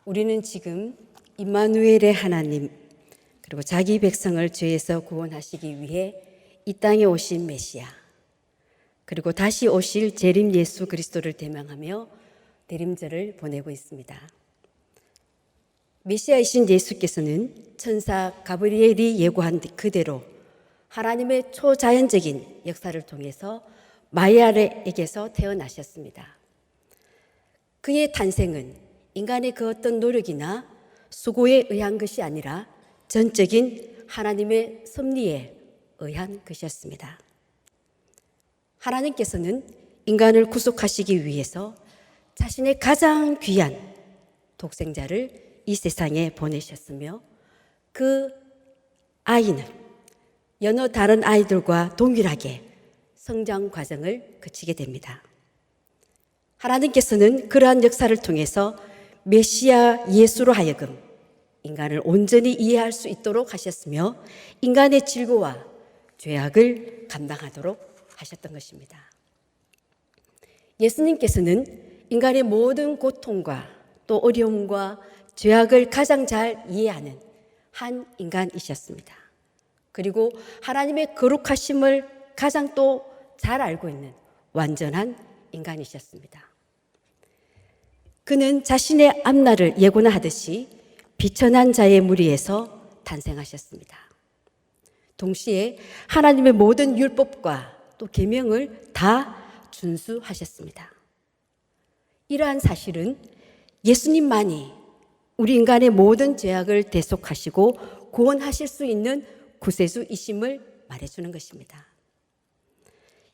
우리는 지금 임마누엘의 하나님, 그리고 자기 백성을 죄에서 구원하시기 위해 이 땅에 오신 메시아, 그리고 다시 오실 재림 예수 그리스도를 대명하며 대림절을 보내고 있습니다. 메시아이신 예수께서는 천사 가브리엘이 예고한 그대로 하나님의 초자연적인 역사를 통해서 마리아에게서 태어나셨습니다. 그의 탄생은 인간의 그 어떤 노력이나 수고에 의한 것이 아니라 전적인 하나님의 섭리에 의한 것이었습니다. 하나님께서는 인간을 구속하시기 위해서 자신의 가장 귀한 독생자를 이 세상에 보내셨으며, 그 아이는 여러 다른 아이들과 동일하게 성장 과정을 거치게 됩니다. 하나님께서는 그러한 역사를 통해서 메시아 예수로 하여금 인간을 온전히 이해할 수 있도록 하셨으며, 인간의 질고와 죄악을 감당하도록 하셨던 것입니다. 예수님께서는 인간의 모든 고통과 또 어려움과 죄악을 가장 잘 이해하는 한 인간이셨습니다. 그리고 하나님의 거룩하심을 가장 또 잘 알고 있는 완전한 인간이셨습니다. 그는 자신의 앞날을 예고나 하듯이 비천한 자의 무리에서 탄생하셨습니다. 동시에 하나님의 모든 율법과 또 계명을 다 준수하셨습니다. 이러한 사실은 예수님만이 우리 인간의 모든 죄악을 대속하시고 구원하실 수 있는 구세주이심을 말해주는 것입니다.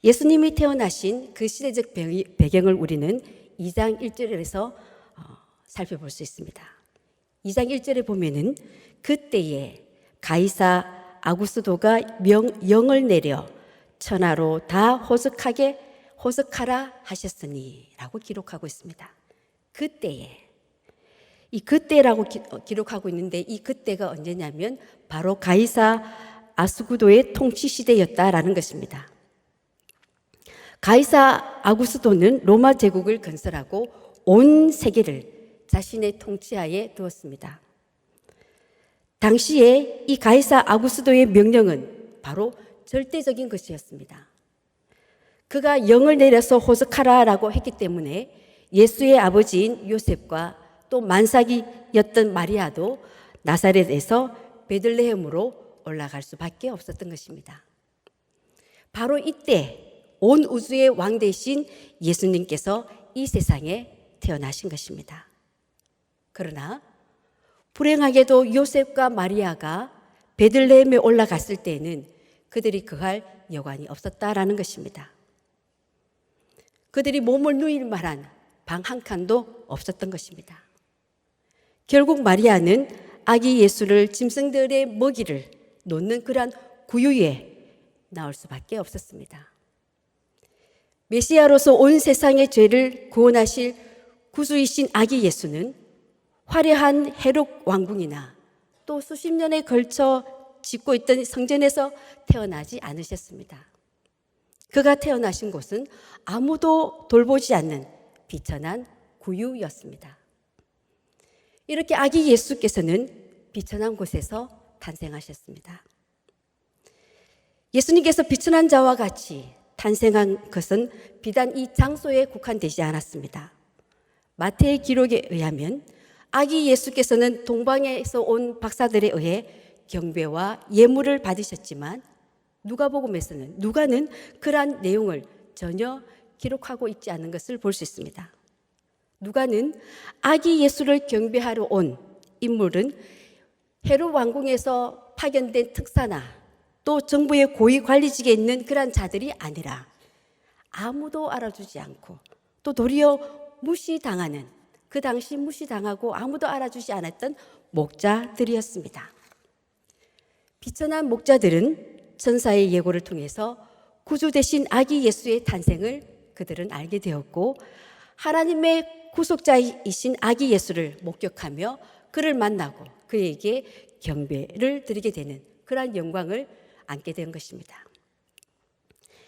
예수님이 태어나신 그 시대적 배경을 우리는 2장 1절에서 살펴볼 수 있습니다. 2장 1절에 보면은 그때에 가이사 아구스도가 영을 내려 천하로 다 호석하라 하셨으니 라고 기록하고 있습니다. 그때에, 이 그때라고 기록하고 있는데, 이 그때가 언제냐면 바로 가이사 아스구도의 통치 시대였다라는 것입니다. 가이사 아구스도는 로마 제국을 건설하고 온 세계를 자신의 통치하에 두었습니다. 당시에 이 가이사 아구스도의 명령은 바로 절대적인 것이었습니다. 그가 영을 내려서 호석하라라고 했기 때문에 예수의 아버지인 요셉과 또 만삭이였던 마리아도 나사렛에서 베들레헴으로 올라갈 수밖에 없었던 것입니다. 바로 이때 온 우주의 왕 되신 예수님께서 이 세상에 태어나신 것입니다. 그러나 불행하게도 요셉과 마리아가 베들레헴에 올라갔을 때에는 그들이 거할 여관이 없었다라는 것입니다. 그들이 몸을 누일 만한 방 한 칸도 없었던 것입니다. 결국 마리아는 아기 예수를 짐승들의 먹이를 놓는 그러한 구유에 나올 수밖에 없었습니다. 메시아로서 온 세상의 죄를 구원하실 구주이신 아기 예수는 화려한 헤롯 왕궁이나 또 수십 년에 걸쳐 짓고 있던 성전에서 태어나지 않으셨습니다. 그가 태어나신 곳은 아무도 돌보지 않는 비천한 구유였습니다. 이렇게 아기 예수께서는 비천한 곳에서 탄생하셨습니다. 예수님께서 비천한 자와 같이 탄생한 것은 비단 이 장소에 국한되지 않았습니다. 마태의 기록에 의하면 아기 예수께서는 동방에서 온 박사들에 의해 경배와 예물을 받으셨지만 누가는 그러한 내용을 전혀 기록하고 있지 않은 것을 볼 수 있습니다. 누가는 아기 예수를 경배하러 온 인물은 헤롯 왕궁에서 파견된 특사나 또 정부의 고위 관리직에 있는 그러한 자들이 아니라 아무도 알아주지 않고 또 도리어 무시당하는, 그 당시 무시당하고 아무도 알아주지 않았던 목자들이었습니다. 비천한 목자들은 천사의 예고를 통해서 구주 되신 아기 예수의 탄생을 그들은 알게 되었고, 하나님의 구속자이신 아기 예수를 목격하며 그를 만나고 그에게 경배를 드리게 되는 그러한 영광을 안게 된 것입니다.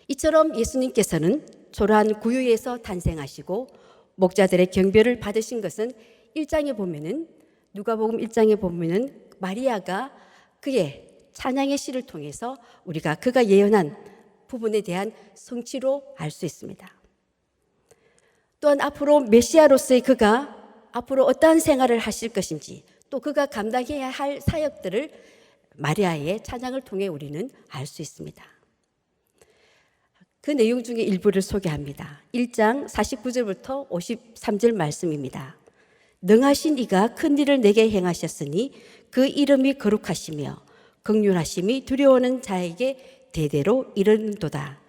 이처럼 예수님께서는 초라한 구유에서 탄생하시고 목자들의 경배를 받으신 것은 1장에 보면은 누가복음 1장에 보면은 마리아가 그의 찬양의 시를 통해서 우리가 그가 예언한 부분에 대한 성취로 알 수 있습니다. 또한 앞으로 메시아로서의 그가 앞으로 어떠한 생활을 하실 것인지 또 그가 감당해야 할 사역들을 마리아의 찬양을 통해 우리는 알 수 있습니다. 그 내용 중에 일부를 소개합니다. 1장 49절부터 53절 말씀입니다. 능하신 이가 큰 일을 내게 행하셨으니 그 이름이 거룩하시며 긍휼하심이 두려워하는 자에게 대대로 이르는도다.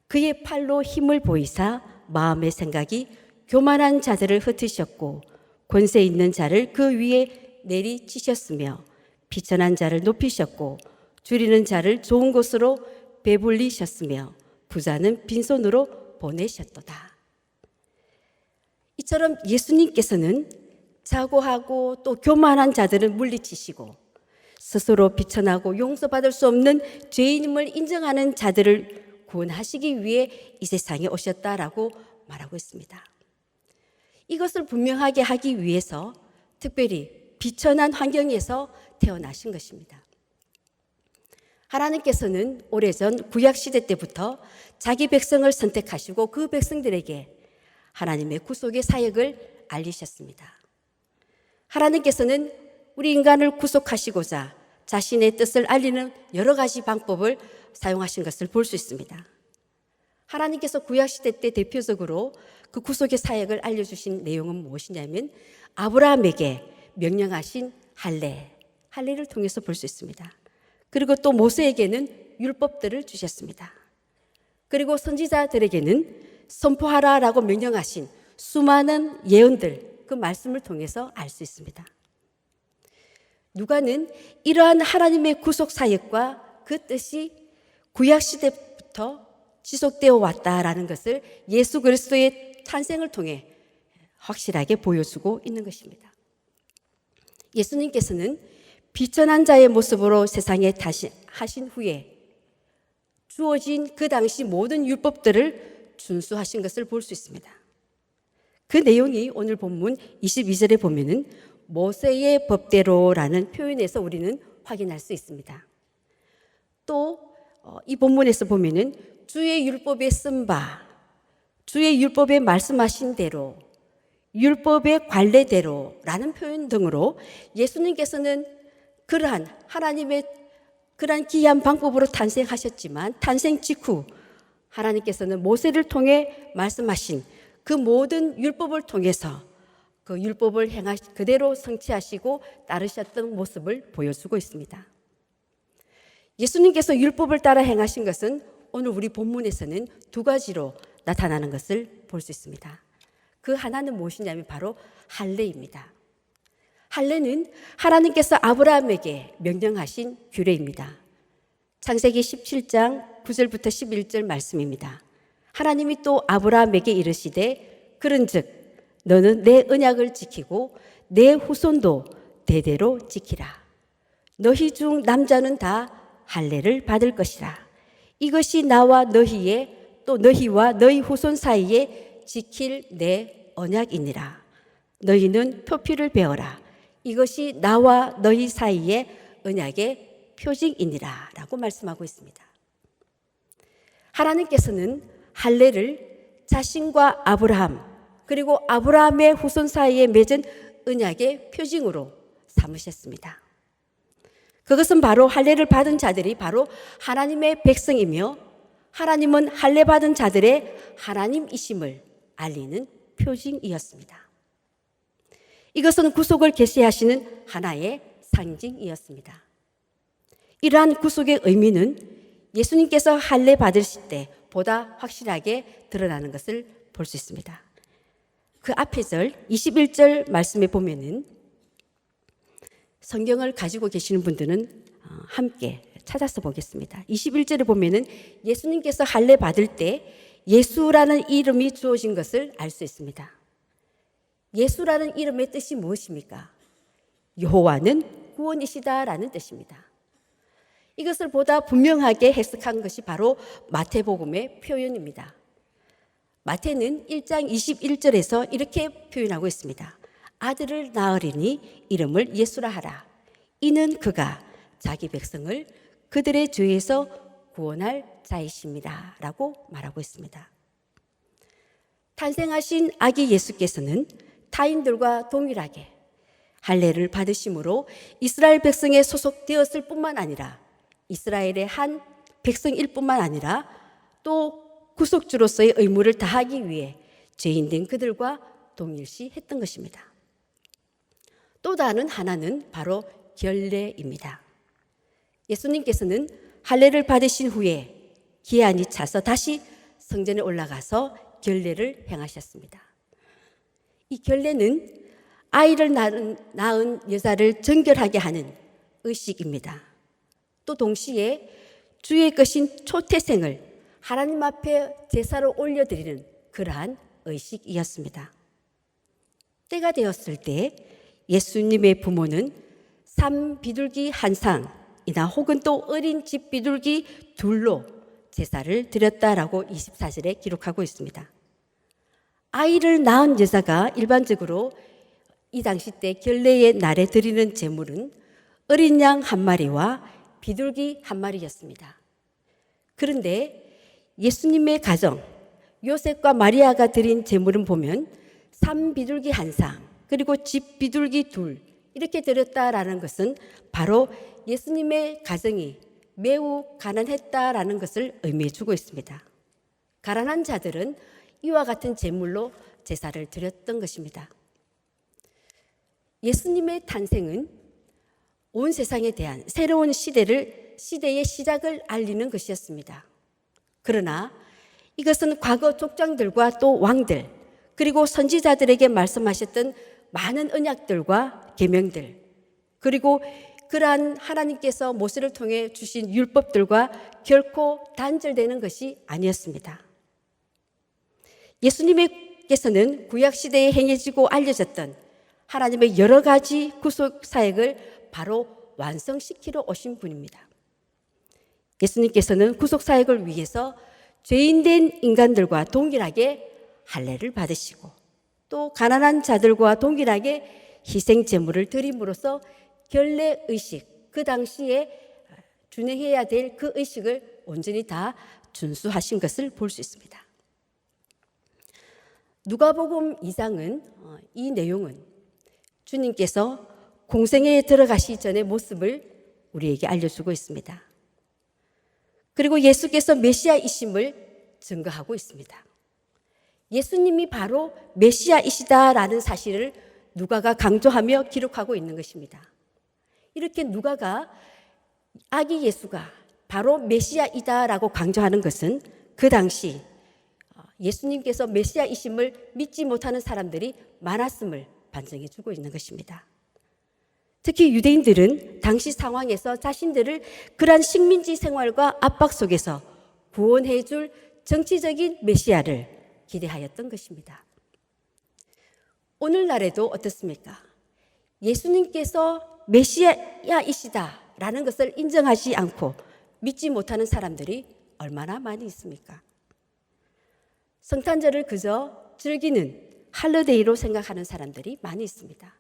그의 팔로 힘을 보이사 마음의 생각이 교만한 자들을 흩으셨고 권세 있는 자를 그 위에 내리치셨으며 비천한 자를 높이셨고 줄이는 자를 좋은 곳으로 배불리셨으며 부자는 빈손으로 보내셨도다. 이처럼 예수님께서는 자고하고 또 교만한 자들을 물리치시고 스스로 비천하고 용서받을 수 없는 죄인임을 인정하는 자들을 구원하시기 위해 이 세상에 오셨다라고 말하고 있습니다. 이것을 분명하게 하기 위해서 특별히 비천한 환경에서 태어나신 것입니다. 하나님께서는 오래전 구약시대 때부터 자기 백성을 선택하시고 그 백성들에게 하나님의 구속의 사역을 알리셨습니다. 하나님께서는 우리 인간을 구속하시고자 자신의 뜻을 알리는 여러 가지 방법을 사용하신 것을 볼 수 있습니다. 하나님께서 구약시대 때 대표적으로 그 구속의 사역을 알려주신 내용은 무엇이냐면 아브라함에게 명령하신 할례를 통해서 볼 수 있습니다. 그리고 또 모세에게는 율법들을 주셨습니다. 그리고 선지자들에게는 선포하라라고 명령하신 수많은 예언들, 그 말씀을 통해서 알 수 있습니다. 누가는 이러한 하나님의 구속 사역과 그 뜻이 구약시대부터 지속되어 왔다라는 것을 예수 그리스도의 탄생을 통해 확실하게 보여주고 있는 것입니다. 예수님께서는 비천한 자의 모습으로 세상에 다시 하신 후에 주어진 그 당시 모든 율법들을 준수하신 것을 볼 수 있습니다. 그 내용이 오늘 본문 22절에 보면은 모세의 법대로라는 표현에서 우리는 확인할 수 있습니다. 또 이 본문에서 보면은 주의 율법에 쓴 바, 주의 율법에 말씀하신 대로, 율법의 관례대로라는 표현 등으로 예수님께서는 그러한 하나님의 그러한 기이한 방법으로 탄생하셨지만 탄생 직후 하나님께서는 모세를 통해 말씀하신 그 모든 율법을 통해서 그 율법을 그대로 성취하시고 따르셨던 모습을 보여주고 있습니다. 예수님께서 율법을 따라 행하신 것은 오늘 우리 본문에서는 두 가지로 나타나는 것을 볼 수 있습니다. 그 하나는 무엇이냐면 바로 할례입니다. 할례는 하나님께서 아브라함에게 명령하신 규례입니다. 창세기 17장 9절부터 11절 말씀입니다. 하나님이 또 아브라함에게 이르시되 그런즉 너는 내 언약을 지키고 내 후손도 대대로 지키라. 너희 중 남자는 다 할례를 받을 것이라. 이것이 나와 너희의 또 너희와 너희 후손 사이에 지킬 내 언약이니라. 너희는 표피를 베어라. 이것이 나와 너희 사이의 언약의 표징이니라 라고 말씀하고 있습니다. 하나님께서는 할례를 자신과 아브라함 그리고 아브라함의 후손 사이에 맺은 언약의 표징으로 삼으셨습니다. 그것은 바로 할례를 받은 자들이 바로 하나님의 백성이며 하나님은 할례 받은 자들의 하나님이심을 알리는 표징이었습니다. 이것은 구속을 계시하시는 하나의 상징이었습니다. 이러한 구속의 의미는 예수님께서 할례 받으실 때 보다 확실하게 드러나는 것을 볼 수 있습니다. 그 앞의 절 21절 말씀에 보면은 성경을 가지고 계시는 분들은 함께 찾아서 보겠습니다. 21절에 보면은 예수님께서 할례 받을 때 예수라는 이름이 주어진 것을 알 수 있습니다. 예수라는 이름의 뜻이 무엇입니까? 여호와는 구원이시다라는 뜻입니다. 이것을 보다 분명하게 해석한 것이 바로 마태복음의 표현입니다. 마태는 1장 21절에서 이렇게 표현하고 있습니다. 아들을 낳으리니 이름을 예수라 하라. 이는 그가 자기 백성을 그들의 죄에서 구원할 자이십니다. 라고 말하고 있습니다. 탄생하신 아기 예수께서는 타인들과 동일하게 할례를 받으심으로 이스라엘 백성에 소속되었을 뿐만 아니라 이스라엘의 한 백성일 뿐만 아니라 또 구속주로서의 의무를 다하기 위해 죄인된 그들과 동일시 했던 것입니다. 또 다른 하나는 바로 결례입니다. 예수님께서는 할례를 받으신 후에 기한이 차서 다시 성전에 올라가서 결례를 행하셨습니다. 이 결례는 아이를 낳은 여자를 정결하게 하는 의식입니다. 또 동시에 주의 것인 초태생을 하나님 앞에 제사로 올려드리는 그러한 의식이었습니다. 때가 되었을 때 예수님의 부모는 삼 비둘기 한 쌍이나 혹은 또 어린 집 비둘기 둘로 제사를 드렸다라고 24절에 기록하고 있습니다. 아이를 낳은 여자가 일반적으로 이 당시 때 결례의 날에 드리는 제물은 어린 양 한 마리와 비둘기 한 마리였습니다. 그런데 예수님의 가정 요셉과 마리아가 드린 제물은 보면 삼 비둘기 한 쌍 그리고 집 비둘기 둘 이렇게 드렸다라는 것은 바로 예수님의 가정이 매우 가난했다라는 것을 의미해 주고 있습니다. 가난한 자들은 이와 같은 제물로 제사를 드렸던 것입니다. 예수님의 탄생은 온 세상에 대한 새로운 시대의 시작을 알리는 것이었습니다. 그러나 이것은 과거 족장들과 또 왕들 그리고 선지자들에게 말씀하셨던 많은 언약들과 계명들 그리고 그러한 하나님께서 모세를 통해 주신 율법들과 결코 단절되는 것이 아니었습니다. 예수님께서는 구약시대에 행해지고 알려졌던 하나님의 여러 가지 구속 사역을 바로 완성시키러 오신 분입니다. 예수님께서는 구속 사역을 위해서 죄인된 인간들과 동일하게 할례를 받으시고 또 가난한 자들과 동일하게 희생 제물을 드림으로써 결례 의식, 그 당시에 준행해야 될 그 의식을 온전히 다 준수하신 것을 볼 수 있습니다. 누가복음 2장은 이 내용은 주님께서 공생애에 들어가시기 전의 모습을 우리에게 알려주고 있습니다. 그리고 예수께서 메시아이심을 증거하고 있습니다. 예수님이 바로 메시아이시다라는 사실을 누가가 강조하며 기록하고 있는 것입니다. 이렇게 누가가 아기 예수가 바로 메시아이다라고 강조하는 것은 그 당시 예수님께서 메시아이심을 믿지 못하는 사람들이 많았음을 반증해 주고 있는 것입니다. 특히 유대인들은 당시 상황에서 자신들을 그러한 식민지 생활과 압박 속에서 구원해 줄 정치적인 메시아를 기대하였던 것입니다. 오늘날에도 어떻습니까? 예수님께서 메시아이시다라는 것을 인정하지 않고 믿지 못하는 사람들이 얼마나 많이 있습니까? 성탄절을 그저 즐기는 할러데이로 생각하는 사람들이 많이 있습니다.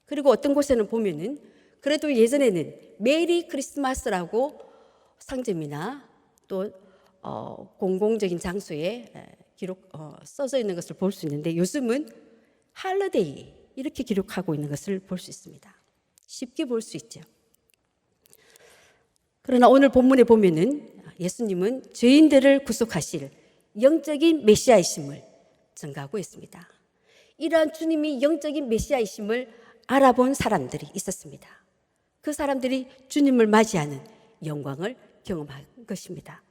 그리고 어떤 곳에는 보면은 그래도 예전에는 메리 크리스마스라고 상점이나 또 공공적인 장소에 써져 있는 것을 볼 수 있는데 요즘은 할러데이 이렇게 기록하고 있는 것을 볼 수 있습니다. 쉽게 볼 수 있죠. 그러나 오늘 본문에 보면은 예수님은 죄인들을 구속하실 영적인 메시아이심을 증거하고 있습니다. 이러한 주님이 영적인 메시아이심을 알아본 사람들이 있었습니다. 그 사람들이 주님을 맞이하는 영광을 경험한 것입니다.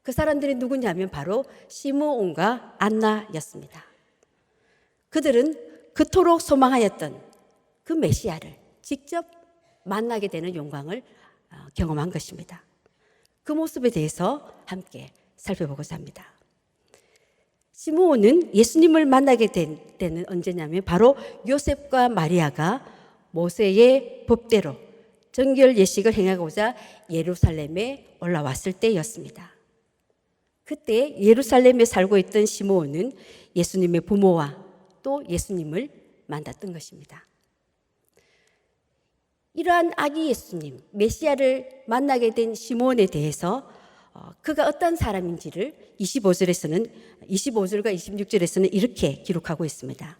그 사람들이 누구냐면 바로 시므온과 안나였습니다. 그들은 그토록 소망하였던 그 메시아를 직접 만나게 되는 영광을 경험한 것입니다. 그 모습에 대해서 함께 살펴보고자 합니다. 시므온은 예수님을 만나게 된 때는 언제냐면 바로 요셉과 마리아가 모세의 법대로 정결 예식을 행하고자 예루살렘에 올라왔을 때였습니다. 그때 예루살렘에 살고 있던 시므온은 예수님의 부모와 또 예수님을 만났던 것입니다. 이러한 아기 예수님, 메시아를 만나게 된 시므온에 대해서 그가 어떤 사람인지를 25절과 26절에서는 이렇게 기록하고 있습니다.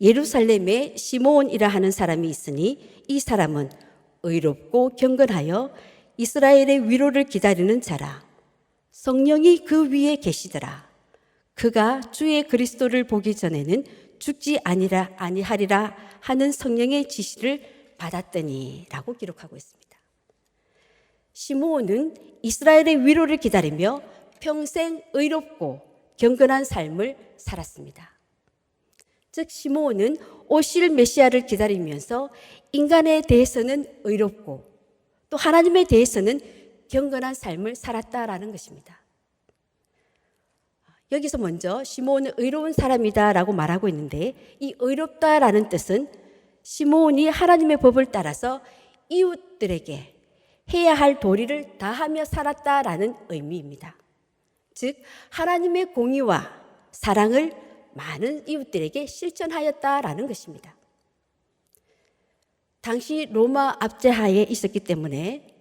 예루살렘에 시므온이라 하는 사람이 있으니 이 사람은 의롭고 경건하여 이스라엘의 위로를 기다리는 자라. 성령이 그 위에 계시더라. 그가 주의 그리스도를 보기 전에는 죽지 아니하리라 하는 성령의 지시를 받았더니 라고 기록하고 있습니다. 시므온은 이스라엘의 위로를 기다리며 평생 의롭고 경건한 삶을 살았습니다. 즉 시므온은 오실 메시아를 기다리면서 인간에 대해서는 의롭고 또 하나님에 대해서는 경건한 삶을 살았다라는 것입니다. 여기서 먼저 시므온은 의로운 사람이다라고 말하고 있는데 이 의롭다라는 뜻은 시므온이 하나님의 법을 따라서 이웃들에게 해야 할 도리를 다하며 살았다라는 의미입니다. 즉 하나님의 공의와 사랑을 많은 이웃들에게 실천하였다라는 것입니다. 당시 로마 압제하에 있었기 때문에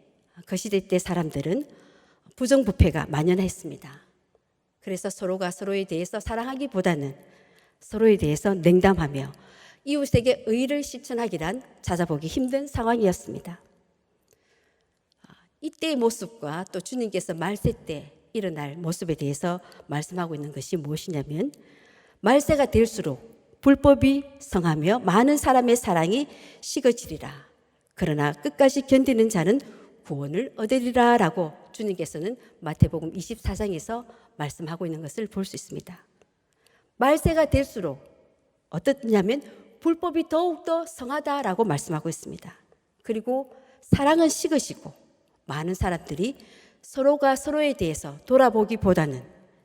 그 시대 때 사람들은 부정부패가 만연했습니다. 그래서 서로가 서로에 대해서 사랑하기보다는 서로에 대해서 냉담하며 이웃에게 의를 실천하기란 찾아보기 힘든 상황이었습니다. 이때의 모습과 또 주님께서 말세 때 일어날 모습에 대해서 말씀하고 있는 것이 무엇이냐면 말세가 될수록 불법이 성하며 많은 사람의 사랑이 식어지리라. 그러나 끝까지 견디는 자는 구원을 얻으리라 라고 주님께서는 마태복음 24장에서 말씀하고 있는 것을 볼 수 있습니다. 말세가 될수록 어떻냐면 불법이 더욱더 성하다라고 말씀하고 있습니다. 그리고 사랑은 식으시고 많은 사람들이 서로가 서로에 대해서 돌아보기보다는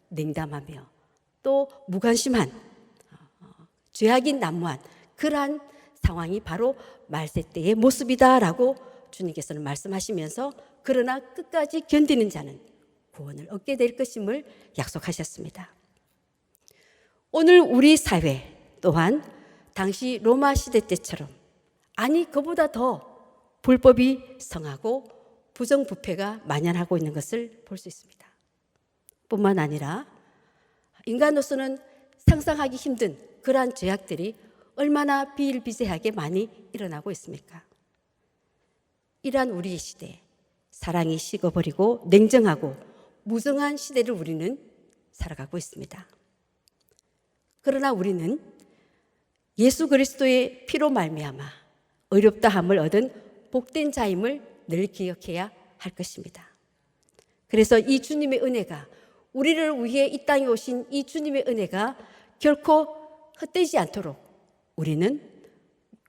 냉담하며 또 무관심한 죄악인 난무한 그러한 상황이 바로 말세 때의 모습이다라고 주님께서는 말씀하시면서 그러나 끝까지 견디는 자는 구원을 얻게 될 것임을 약속하셨습니다. 오늘 우리 사회 또한 당시 로마 시대 때처럼 아니 그보다 더 불법이 성하고 부정부패가 만연하고 있는 것을 볼 수 있습니다. 뿐만 아니라 인간으로서는 상상하기 힘든 그러한 죄악들이 얼마나 비일비재하게 많이 일어나고 있습니까? 이러한 우리의 시대, 사랑이 식어버리고 냉정하고 무정한 시대를 우리는 살아가고 있습니다. 그러나 우리는 예수 그리스도의 피로 말미암아 의롭다함을 얻은 복된 자임을 늘 기억해야 할 것입니다. 그래서 이 주님의 은혜가 우리를 위해 이 땅에 오신 이 주님의 은혜가 결코 헛되지 않도록 우리는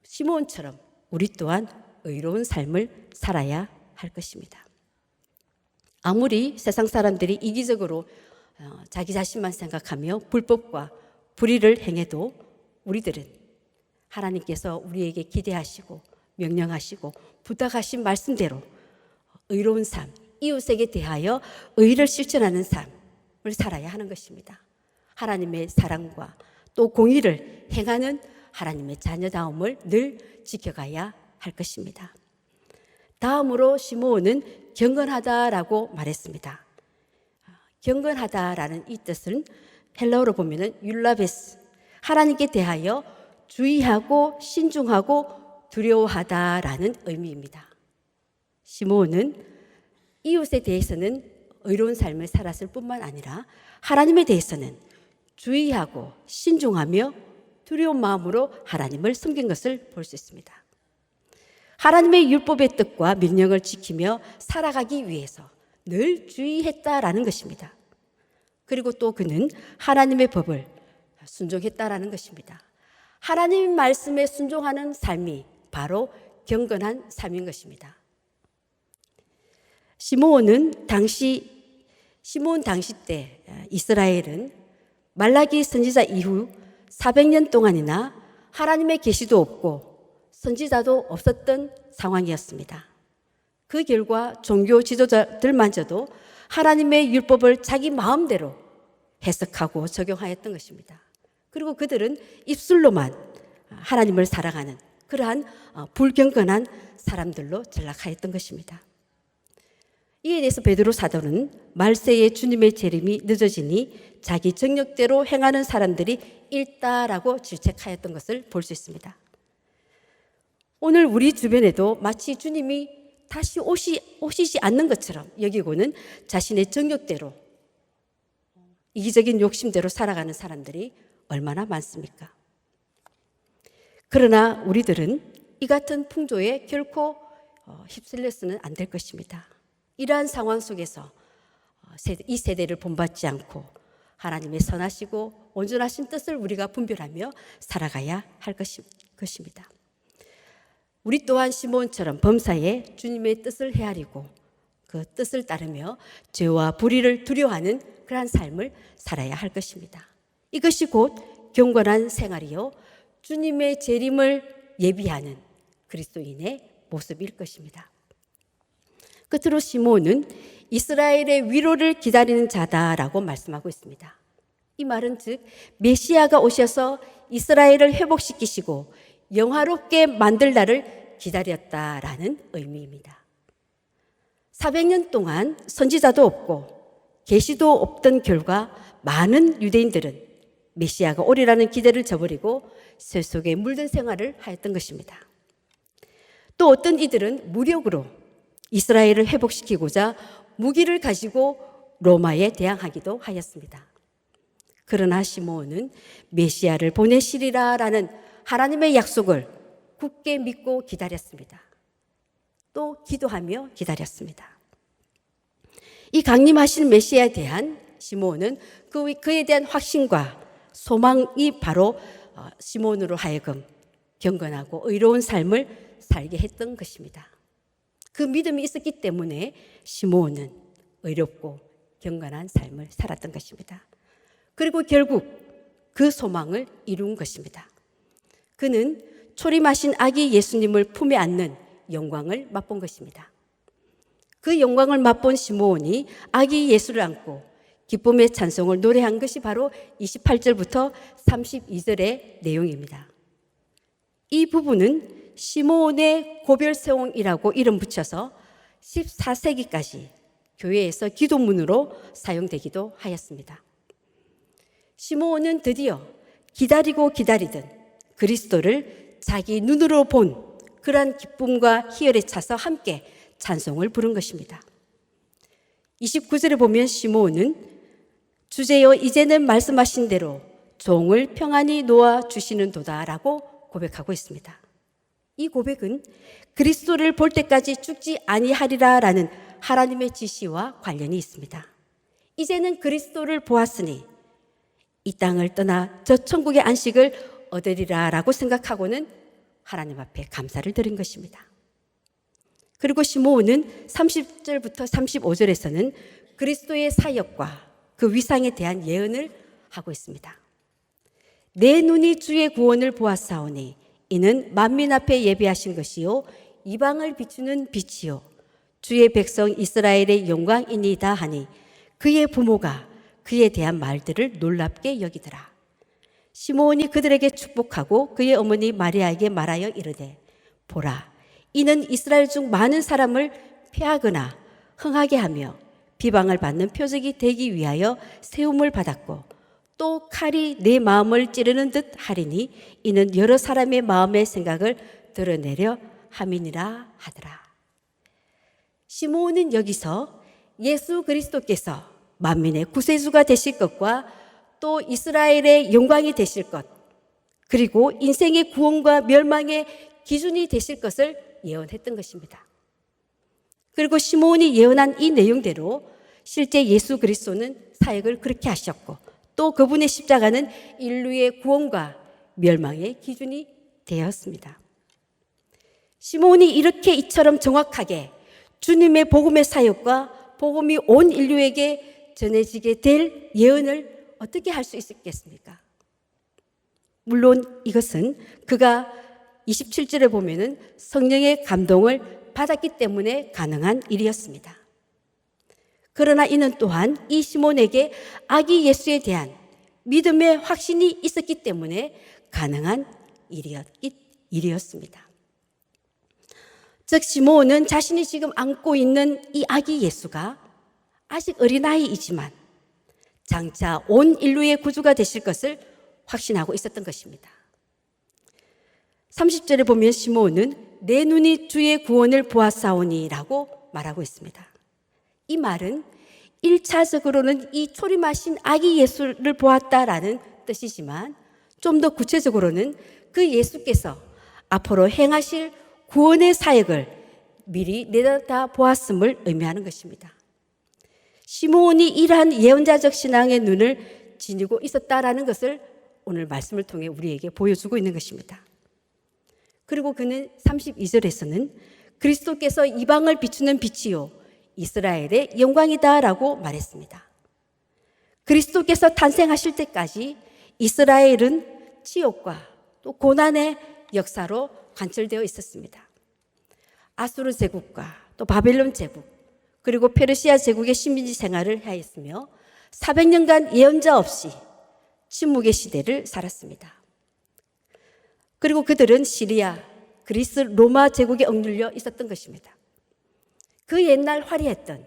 시므온처럼 우리 또한 의로운 삶을 살아야 할 것입니다. 아무리 세상 사람들이 이기적으로 자기 자신만 생각하며 불법과 불의를 행해도 우리들은 하나님께서 우리에게 기대하시고 명령하시고 부탁하신 말씀대로 의로운 삶, 이웃에게 대하여 의를 실천하는 삶을 살아야 하는 것입니다. 하나님의 사랑과 또 공의를 행하는 하나님의 자녀다움을 늘 지켜가야 할 것입니다. 다음으로 시므온은 경건하다라고 말했습니다. 경건하다라는 이 뜻은 헬라어로 보면은 율라베스, 하나님께 대하여 주의하고 신중하고 두려워하다라는 의미입니다. 시므온은 이웃에 대해서는 의로운 삶을 살았을 뿐만 아니라 하나님에 대해서는 주의하고 신중하며 두려운 마음으로 하나님을 섬긴 것을 볼 수 있습니다. 하나님의 율법의 뜻과 명령을 지키며 살아가기 위해서 늘 주의했다라는 것입니다. 그리고 또 그는 하나님의 법을 순종했다라는 것입니다. 하나님의 말씀에 순종하는 삶이 바로 경건한 삶인 것입니다. 시므온 당시 때 이스라엘은 말라기 선지자 이후 400년 동안이나 하나님의 계시도 없고 선지자도 없었던 상황이었습니다. 그 결과 종교 지도자들마저도 하나님의 율법을 자기 마음대로 해석하고 적용하였던 것입니다. 그리고 그들은 입술로만 하나님을 사랑하는 그러한 불경건한 사람들로 전락하였던 것입니다. 이에 대해서 베드로 사도는 말세에 주님의 재림이 늦어지니 자기 정력대로 행하는 사람들이 일다라고 질책하였던 것을 볼 수 있습니다. 오늘 우리 주변에도 마치 주님이 다시 오시지 않는 것처럼 여기고는 자신의 정력대로 이기적인 욕심대로 살아가는 사람들이 얼마나 많습니까? 그러나 우리들은 이 같은 풍조에 결코 휩쓸려서는 안 될 것입니다. 이러한 상황 속에서 이 세대를 본받지 않고 하나님의 선하시고 온전하신 뜻을 우리가 분별하며 살아가야 할 것입니다. 우리 또한 시몬처럼 범사에 주님의 뜻을 헤아리고 그 뜻을 따르며 죄와 불의를 두려워하는 그러한 삶을 살아야 할 것입니다. 이것이 곧 경건한 생활이요 주님의 재림을 예비하는 그리스도인의 모습일 것입니다. 끝으로 시몬은 이스라엘의 위로를 기다리는 자다라고 말씀하고 있습니다. 이 말은 즉 메시아가 오셔서 이스라엘을 회복시키시고 영화롭게 만들 날을 기다렸다라는 의미입니다. 400년 동안 선지자도 없고 계시도 없던 결과 많은 유대인들은 메시아가 오리라는 기대를 저버리고 쇠 속에 물든 생활을 하였던 것입니다. 또 어떤 이들은 무력으로 이스라엘을 회복시키고자 무기를 가지고 로마에 대항하기도 하였습니다. 그러나 시므온은 메시아를 보내시리라라는 하나님의 약속을 굳게 믿고 기다렸습니다. 또 기도하며 기다렸습니다. 이 강림하신 메시아에 대한 시므온은 그에 대한 확신과 소망이 바로 시므온으로 하여금 경건하고 의로운 삶을 살게 했던 것입니다. 그 믿음이 있었기 때문에 시므온은 의롭고 경건한 삶을 살았던 것입니다. 그리고 결국 그 소망을 이룬 것입니다. 그는 초림하신 아기 예수님을 품에 안는 영광을 맛본 것입니다. 그 영광을 맛본 시므온이 아기 예수를 안고 기쁨의 찬송을 노래한 것이 바로 28절부터 32절의 내용입니다. 이 부분은 시므온의 고별세옹이라고 이름 붙여서 14세기까지 교회에서 기도문으로 사용되기도 하였습니다. 시므온은 드디어 기다리고 기다리던 그리스도를 자기 눈으로 본 그러한 기쁨과 희열에 차서 함께 찬송을 부른 것입니다. 29절에 보면 시므온은 주제여 이제는 말씀하신 대로 종을 평안히 놓아 주시는 도다라고 고백하고 있습니다. 이 고백은 그리스도를 볼 때까지 죽지 아니하리라라는 하나님의 지시와 관련이 있습니다. 이제는 그리스도를 보았으니 이 땅을 떠나 저 천국의 안식을 얻으리라라고 생각하고는 하나님 앞에 감사를 드린 것입니다. 그리고 시므온은 30절부터 35절에서는 그리스도의 사역과 그 위상에 대한 예언을 하고 있습니다. 내 눈이 주의 구원을 보았사오니 이는 만민 앞에 예비하신 것이요 이방을 비추는 빛이요 주의 백성 이스라엘의 영광이니이다 하니 그의 부모가 그에 대한 말들을 놀랍게 여기더라. 시므온이 그들에게 축복하고 그의 어머니 마리아에게 말하여 이르되 보라 이는 이스라엘 중 많은 사람을 패하거나 흥하게 하며 비방을 받는 표적이 되기 위하여 세움을 받았고 또 칼이 내 마음을 찌르는 듯 하리니 이는 여러 사람의 마음의 생각을 드러내려 함이니라 하더라. 시므온은 여기서 예수 그리스도께서 만민의 구세주가 되실 것과 또 이스라엘의 영광이 되실 것 그리고 인생의 구원과 멸망의 기준이 되실 것을 예언했던 것입니다. 그리고 시므온이 예언한 이 내용대로 실제 예수 그리스도는 사역을 그렇게 하셨고 또 그분의 십자가는 인류의 구원과 멸망의 기준이 되었습니다. 시므온이 이렇게 이처럼 정확하게 주님의 복음의 사역과 복음이 온 인류에게 전해지게 될 예언을 어떻게 할 수 있었겠습니까? 물론 이것은 그가 27절에 보면은 성령의 감동을 받았기 때문에 가능한 일이었습니다. 그러나 이는 또한 이 시몬에게 아기 예수에 대한 믿음의 확신이 있었기 때문에 가능한 일이었습니다. 즉 시므온은 자신이 지금 안고 있는 이 아기 예수가 아직 어린아이이지만 장차 온 인류의 구주가 되실 것을 확신하고 있었던 것입니다. 30절에 보면 시므온은 내 눈이 주의 구원을 보았사오니라고 말하고 있습니다. 이 말은 1차적으로는 이 초림하신 아기 예수를 보았다라는 뜻이지만 좀 더 구체적으로는 그 예수께서 앞으로 행하실 구원의 사역을 미리 내다 보았음을 의미하는 것입니다. 시므온이 이러한 예언자적 신앙의 눈을 지니고 있었다라는 것을 오늘 말씀을 통해 우리에게 보여주고 있는 것입니다. 그리고 그는 32절에서는 그리스도께서 이방을 비추는 빛이요 이스라엘의 영광이다라고 말했습니다. 그리스도께서 탄생하실 때까지 이스라엘은 치욕과 또 고난의 역사로 관철되어 있었습니다. 아수르 제국과 또 바벨론 제국 그리고 페르시아 제국의 식민지 생활을 하였으며 400년간 예언자 없이 침묵의 시대를 살았습니다. 그리고 그들은 시리아, 그리스, 로마 제국에 억눌려 있었던 것입니다. 그 옛날 화려했던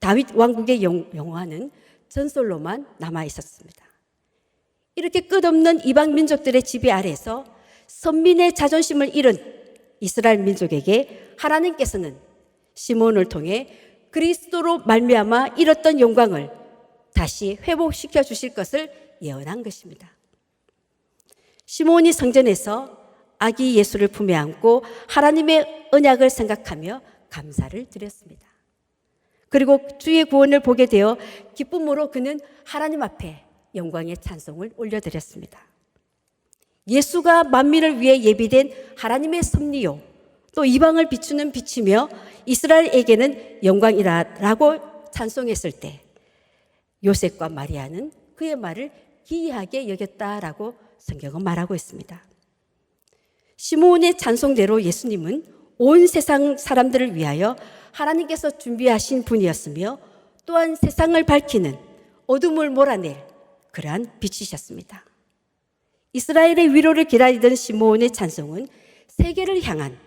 다윗 왕국의 영화는 전설로만 남아 있었습니다. 이렇게 끝없는 이방 민족들의 지배 아래서 선민의 자존심을 잃은 이스라엘 민족에게 하나님께서는 시므온을 통해 그리스도로 말미암아 잃었던 영광을 다시 회복시켜 주실 것을 예언한 것입니다. 시므온이 성전에서 아기 예수를 품에 안고 하나님의 언약을 생각하며 감사를 드렸습니다. 그리고 주의 구원을 보게 되어 기쁨으로 그는 하나님 앞에 영광의 찬송을 올려드렸습니다. 예수가 만민을 위해 예비된 하나님의 섭리요 또 이방을 비추는 빛이며 이스라엘에게는 영광이라고 찬송했을 때 요셉과 마리아는 그의 말을 기이하게 여겼다라고 성경은 말하고 있습니다. 시므온의 찬송대로 예수님은 온 세상 사람들을 위하여 하나님께서 준비하신 분이었으며 또한 세상을 밝히는 어둠을 몰아낼 그러한 빛이셨습니다. 이스라엘의 위로를 기다리던 시므온의 찬송은 세계를 향한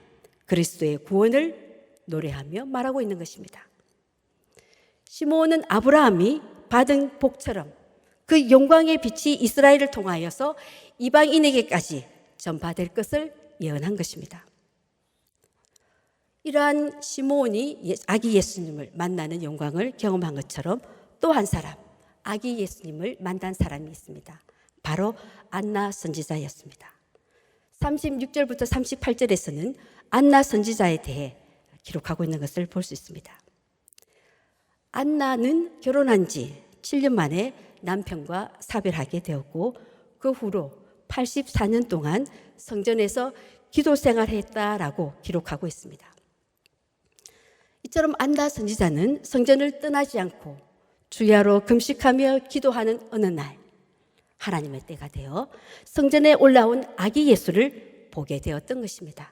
그리스도의 구원을 노래하며 말하고 있는 것입니다. 시므온은 아브라함이 받은 복처럼 그 영광의 빛이 이스라엘을 통하여서 이방인에게까지 전파될 것을 예언한 것입니다. 이러한 시므온이 아기 예수님을 만나는 영광을 경험한 것처럼 또 한 사람, 아기 예수님을 만난 사람이 있습니다. 바로 안나 선지자였습니다. 36절부터 38절에서는 안나 선지자에 대해 기록하고 있는 것을 볼 수 있습니다. 안나는 결혼한 지 7년 만에 남편과 사별하게 되었고 그 후로 84년 동안 성전에서 기도 생활했다라고 기록하고 있습니다. 이처럼 안나 선지자는 성전을 떠나지 않고 주야로 금식하며 기도하는 어느 날 하나님의 때가 되어 성전에 올라온 아기 예수를 보게 되었던 것입니다.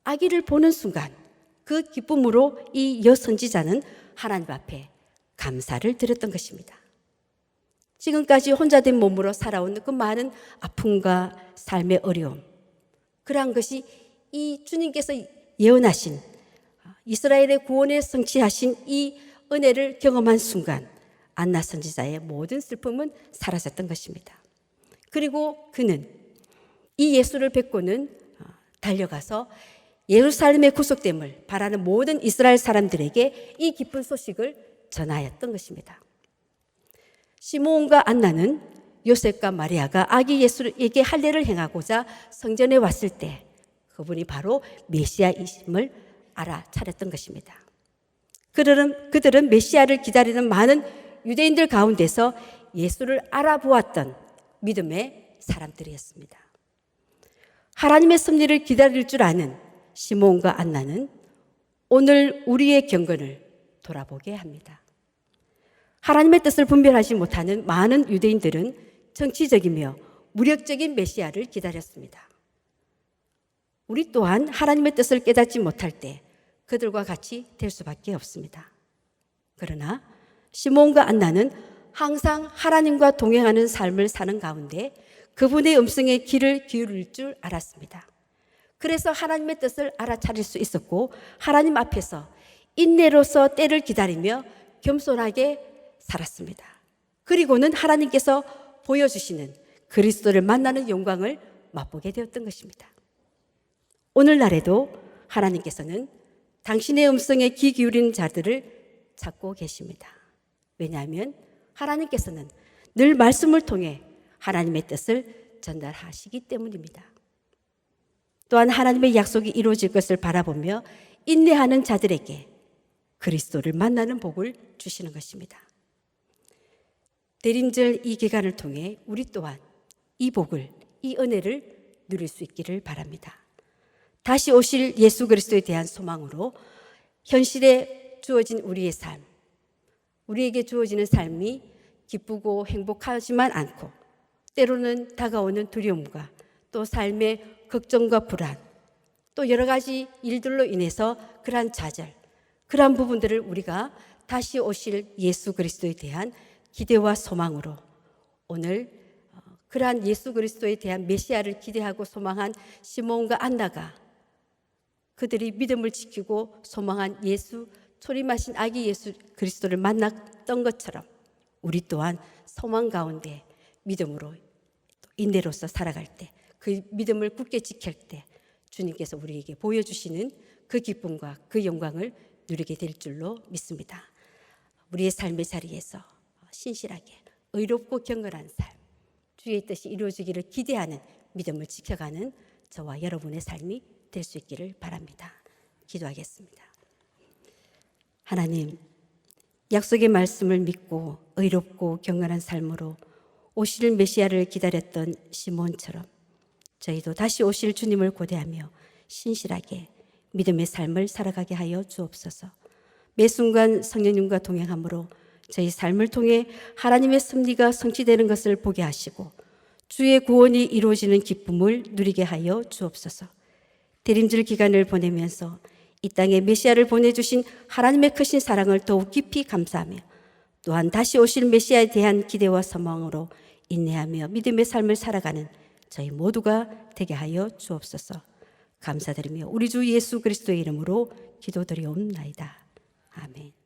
아기를 보는 순간 그 기쁨으로 이 여선지자는 하나님 앞에 감사를 드렸던 것입니다. 지금까지 혼자 된 몸으로 살아온 그 많은 아픔과 삶의 어려움, 그러한 것이 이 주님께서 예언하신 이스라엘의 구원에 성취하신 이 은혜를 경험한 순간 안나 선지자의 모든 슬픔은 사라졌던 것입니다. 그리고 그는 이 예수를 뵙고는 달려가서 예루살렘의 구속됨을 바라는 모든 이스라엘 사람들에게 이 기쁜 소식을 전하였던 것입니다. 시므온과 안나는 요셉과 마리아가 아기 예수에게 할례를 행하고자 성전에 왔을 때 그분이 바로 메시아이심을 알아차렸던 것입니다. 그들은 메시아를 기다리는 많은 유대인들 가운데서 예수를 알아보았던 믿음의 사람들이었습니다. 하나님의 섭리를 기다릴 줄 아는 시므온과 안나는 오늘 우리의 경건을 돌아보게 합니다. 하나님의 뜻을 분별하지 못하는 많은 유대인들은 정치적이며 무력적인 메시아를 기다렸습니다. 우리 또한 하나님의 뜻을 깨닫지 못할 때 그들과 같이 될 수밖에 없습니다. 그러나 시므온과 안나는 항상 하나님과 동행하는 삶을 사는 가운데 그분의 음성에 귀를 기울일 줄 알았습니다. 그래서 하나님의 뜻을 알아차릴 수 있었고 하나님 앞에서 인내로서 때를 기다리며 겸손하게 살았습니다. 그리고는 하나님께서 보여주시는 그리스도를 만나는 영광을 맛보게 되었던 것입니다. 오늘날에도 하나님께서는 당신의 음성에 귀 기울이는 자들을 찾고 계십니다. 왜냐하면 하나님께서는 늘 말씀을 통해 하나님의 뜻을 전달하시기 때문입니다. 또한 하나님의 약속이 이루어질 것을 바라보며 인내하는 자들에게 그리스도를 만나는 복을 주시는 것입니다. 대림절 이 기간을 통해 우리 또한 이 복을, 이 은혜를 누릴 수 있기를 바랍니다. 다시 오실 예수 그리스도에 대한 소망으로 현실에 주어진 우리의 삶, 우리에게 주어지는 삶이 기쁘고 행복하지만 않고 때로는 다가오는 두려움과 또 삶의 걱정과 불안, 또 여러 가지 일들로 인해서 그러한 좌절, 그러한 부분들을 우리가 다시 오실 예수 그리스도에 대한 기대와 소망으로 오늘 그러한 예수 그리스도에 대한 메시아를 기대하고 소망한 시몬과 안나가 그들이 믿음을 지키고 소망한 예수, 초림하신 아기 예수 그리스도를 만났던 것처럼 우리 또한 소망 가운데 믿음으로 인내로서 살아갈 때, 그 믿음을 굳게 지킬 때 주님께서 우리에게 보여주시는 그 기쁨과 그 영광을 누리게 될 줄로 믿습니다. 우리의 삶의 자리에서 신실하게 의롭고 경건한 삶, 주의 뜻이 이루어지기를 기대하는 믿음을 지켜가는 저와 여러분의 삶이 될 수 있기를 바랍니다. 기도하겠습니다. 하나님, 약속의 말씀을 믿고 의롭고 경건한 삶으로 오실 메시아를 기다렸던 시몬처럼 저희도 다시 오실 주님을 고대하며 신실하게 믿음의 삶을 살아가게 하여 주옵소서. 매 순간 성령님과 동행함으로 저희 삶을 통해 하나님의 섭리가 성취되는 것을 보게 하시고 주의 구원이 이루어지는 기쁨을 누리게 하여 주옵소서. 대림절 기간을 보내면서 이 땅에 메시아를 보내주신 하나님의 크신 사랑을 더욱 깊이 감사하며 또한 다시 오실 메시아에 대한 기대와 소망으로 인내하며 믿음의 삶을 살아가는 저희 모두가 되게 하여 주옵소서. 감사드리며 우리 주 예수 그리스도의 이름으로 기도드리옵나이다. 아멘.